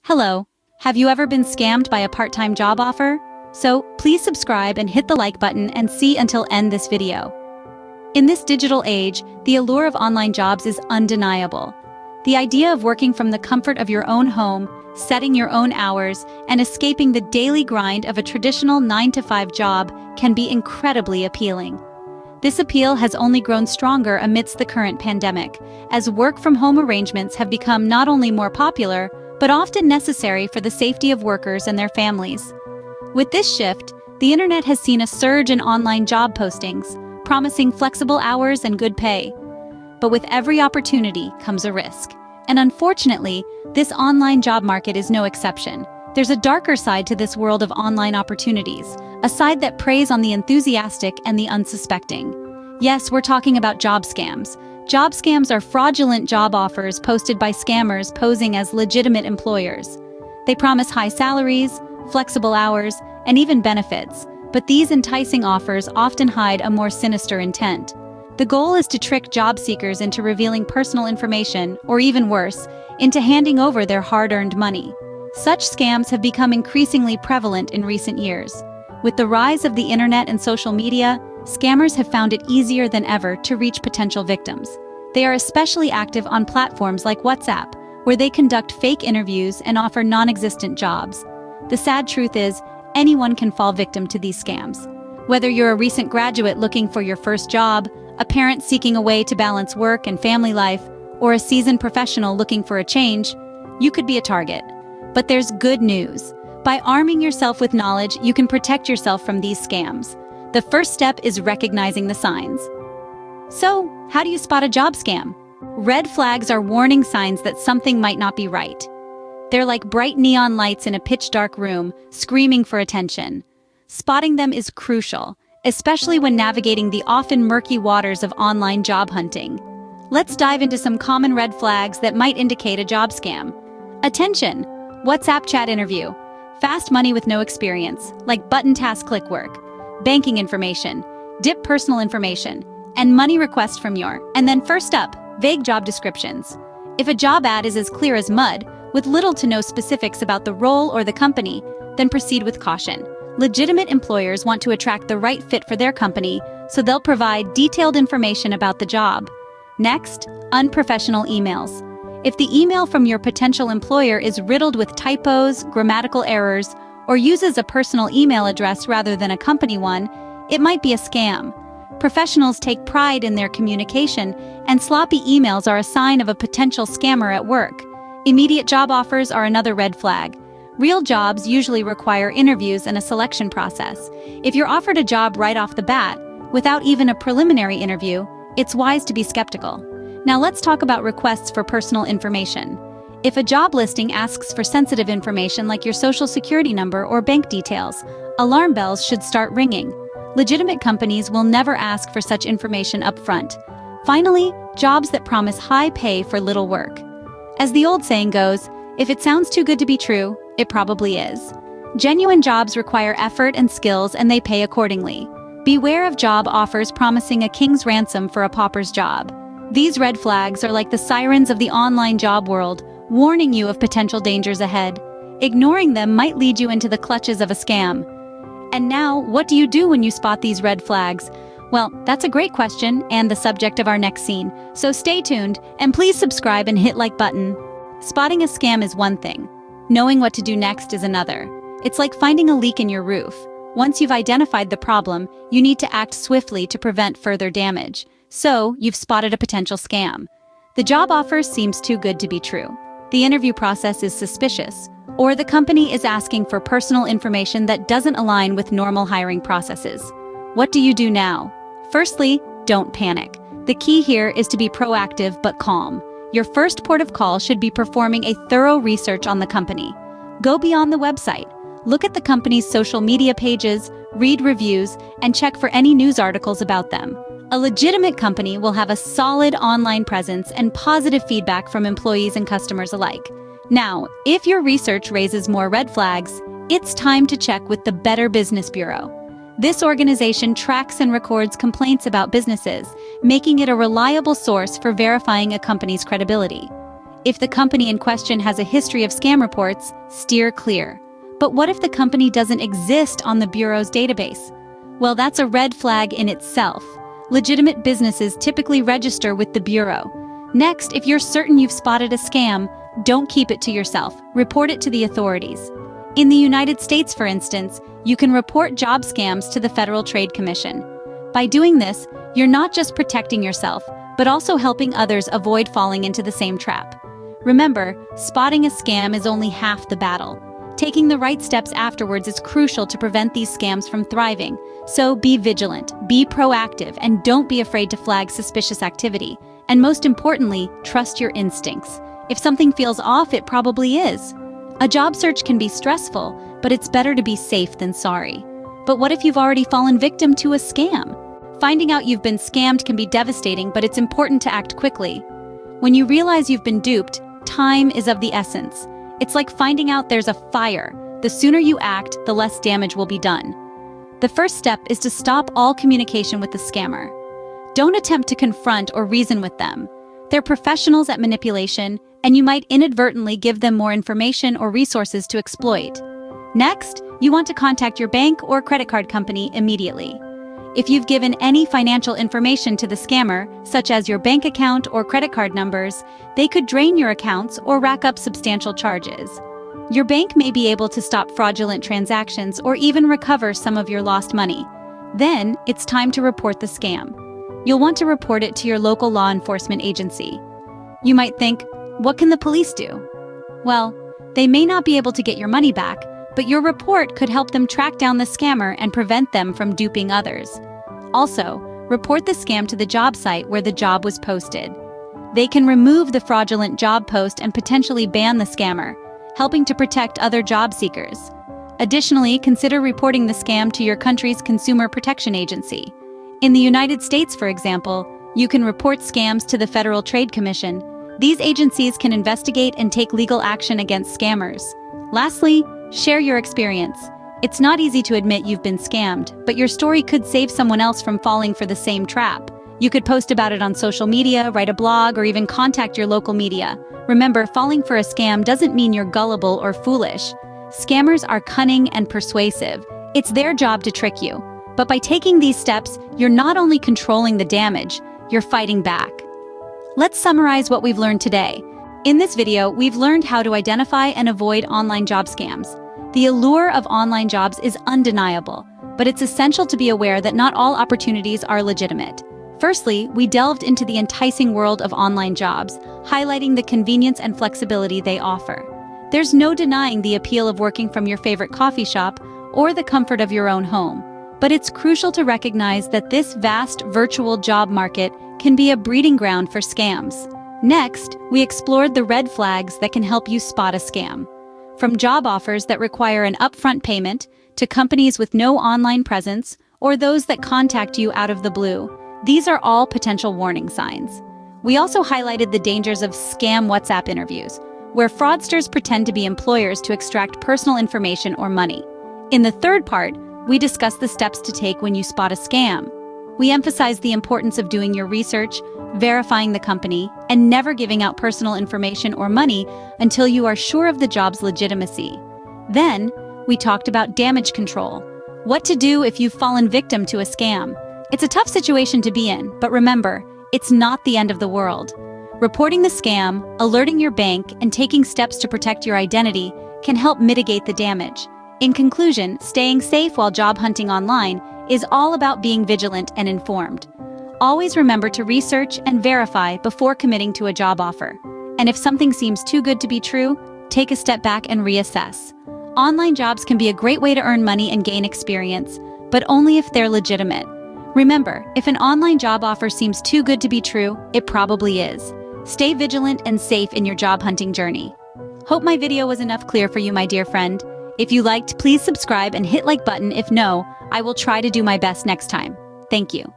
Hello, have you ever been scammed by a part-time job offer? So, please subscribe and hit the like button and see until end this video. In this digital age, the allure of online jobs is undeniable. The idea of working from the comfort of your own home, setting your own hours, and escaping the daily grind of a traditional 9-to-5 job can be incredibly appealing. This appeal has only grown stronger amidst the current pandemic, as work-from-home arrangements have become not only more popular, but often necessary for the safety of workers and their families. With this shift, the internet has seen a surge in online job postings, promising flexible hours and good pay. But with every opportunity comes a risk. And unfortunately, this online job market is no exception. There's a darker side to this world of online opportunities, a side that preys on the enthusiastic and the unsuspecting. Yes, we're talking about job scams. Job scams are fraudulent job offers posted by scammers posing as legitimate employers. They promise high salaries, flexible hours, and even benefits, but these enticing offers often hide a more sinister intent. The goal is to trick job seekers into revealing personal information, or even worse, into handing over their hard-earned money. Such scams have become increasingly prevalent in recent years. With the rise of the internet and social media, scammers have found it easier than ever to reach potential victims. They are especially active on platforms like WhatsApp, where they conduct fake interviews and offer non-existent jobs. The sad truth is, anyone can fall victim to these scams. Whether you're a recent graduate looking for your first job, a parent seeking a way to balance work and family life, or a seasoned professional looking for a change, you could be a target. But there's good news. By arming yourself with knowledge, you can protect yourself from these scams. The first step is recognizing the signs. So, how do you spot a job scam? Red flags are warning signs that something might not be right. They're like bright neon lights in a pitch-dark room, screaming for attention. Spotting them is crucial, especially when navigating the often murky waters of online job hunting. Let's dive into some common red flags that might indicate a job scam. Attention! WhatsApp chat interview. Fast money with no experience, like button task click work. Banking information, dip personal information, and money request from and then first up, vague job descriptions. If a job ad is as clear as mud, with little to no specifics about the role or the company, then proceed with caution. Legitimate employers want to attract the right fit for their company, so they'll provide detailed information about the job. Next, unprofessional emails. If the email from your potential employer is riddled with typos, grammatical errors, or uses a personal email address rather than a company one, it might be a scam. Professionals take pride in their communication, and sloppy emails are a sign of a potential scammer at work. Immediate job offers are another red flag. Real jobs usually require interviews and a selection process. If you're offered a job right off the bat, without even a preliminary interview, it's wise to be skeptical. Now let's talk about requests for personal information. If a job listing asks for sensitive information like your social security number or bank details, alarm bells should start ringing. Legitimate companies will never ask for such information up front. Finally, jobs that promise high pay for little work. As the old saying goes, if it sounds too good to be true, it probably is. Genuine jobs require effort and skills, and they pay accordingly. Beware of job offers promising a king's ransom for a pauper's job. These red flags are like the sirens of the online job world, warning you of potential dangers ahead. Ignoring them might lead you into the clutches of a scam. And now, what do you do when you spot these red flags? Well, that's a great question and the subject of our next scene, so stay tuned and please subscribe and hit like button. Spotting a scam is one thing. Knowing what to do next is another. It's like finding a leak in your roof. Once you've identified the problem, you need to act swiftly to prevent further damage. So, you've spotted a potential scam. The job offer seems too good to be true. The interview process is suspicious, or the company is asking for personal information that doesn't align with normal hiring processes. What do you do now? Firstly, don't panic. The key here is to be proactive but calm. Your first port of call should be performing a thorough research on the company. Go beyond the website. Look at the company's social media pages, read reviews, and check for any news articles about them. A legitimate company will have a solid online presence and positive feedback from employees and customers alike. Now, if your research raises more red flags, it's time to check with the Better Business Bureau. This organization tracks and records complaints about businesses, making it a reliable source for verifying a company's credibility. If the company in question has a history of scam reports, steer clear. But what if the company doesn't exist on the Bureau's database? Well, that's a red flag in itself. Legitimate businesses typically register with the Bureau. Next, if you're certain you've spotted a scam, don't keep it to yourself. Report it to the authorities. In the United States, for instance, you can report job scams to the Federal Trade Commission. By doing this, you're not just protecting yourself, but also helping others avoid falling into the same trap. Remember, spotting a scam is only half the battle. Taking the right steps afterwards is crucial to prevent these scams from thriving. So be vigilant, be proactive, and don't be afraid to flag suspicious activity. And most importantly, trust your instincts. If something feels off, it probably is. A job search can be stressful, but it's better to be safe than sorry. But what if you've already fallen victim to a scam? Finding out you've been scammed can be devastating, but it's important to act quickly. When you realize you've been duped, time is of the essence. It's like finding out there's a fire. The sooner you act, the less damage will be done. The first step is to stop all communication with the scammer. Don't attempt to confront or reason with them. They're professionals at manipulation, and you might inadvertently give them more information or resources to exploit. Next, you want to contact your bank or credit card company immediately. If you've given any financial information to the scammer, such as your bank account or credit card numbers, they could drain your accounts or rack up substantial charges. Your bank may be able to stop fraudulent transactions or even recover some of your lost money. Then, it's time to report the scam. You'll want to report it to your local law enforcement agency. You might think, what can the police do? Well, they may not be able to get your money back, but your report could help them track down the scammer and prevent them from duping others. Also, report the scam to the job site where the job was posted. They can remove the fraudulent job post and potentially ban the scammer, helping to protect other job seekers. Additionally, consider reporting the scam to your country's consumer protection agency. In the United States, for example, you can report scams to the Federal Trade Commission. These agencies can investigate and take legal action against scammers. Lastly, share your experience. It's not easy to admit you've been scammed, but your story could save someone else from falling for the same trap. You could post about it on social media, write a blog, or even contact your local media. Remember, falling for a scam doesn't mean you're gullible or foolish. Scammers are cunning and persuasive. It's their job to trick you. But by taking these steps, you're not only controlling the damage, you're fighting back. Let's summarize what we've learned today. In this video, we've learned how to identify and avoid online job scams. The allure of online jobs is undeniable, but it's essential to be aware that not all opportunities are legitimate. Firstly, we delved into the enticing world of online jobs, highlighting the convenience and flexibility they offer. There's no denying the appeal of working from your favorite coffee shop or the comfort of your own home. But it's crucial to recognize that this vast virtual job market can be a breeding ground for scams. Next, we explored the red flags that can help you spot a scam. From job offers that require an upfront payment to companies with no online presence or those that contact you out of the blue, these are all potential warning signs. We also highlighted the dangers of scam WhatsApp interviews, where fraudsters pretend to be employers to extract personal information or money. In the third part, we discussed the steps to take when you spot a scam. We emphasized the importance of doing your research, verifying the company, and never giving out personal information or money until you are sure of the job's legitimacy. Then, we talked about damage control. What to do if you've fallen victim to a scam. It's a tough situation to be in, but remember, it's not the end of the world. Reporting the scam, alerting your bank, and taking steps to protect your identity can help mitigate the damage. In conclusion, staying safe while job hunting online is all about being vigilant and informed. Always remember to research and verify before committing to a job offer. And if something seems too good to be true, take a step back and reassess. Online jobs can be a great way to earn money and gain experience, but only if they're legitimate. Remember, if an online job offer seems too good to be true, it probably is. Stay vigilant and safe in your job hunting journey. Hope my video was enough clear for you, my dear friend. If you liked, please subscribe and hit like button. If no, I will try to do my best next time. Thank you.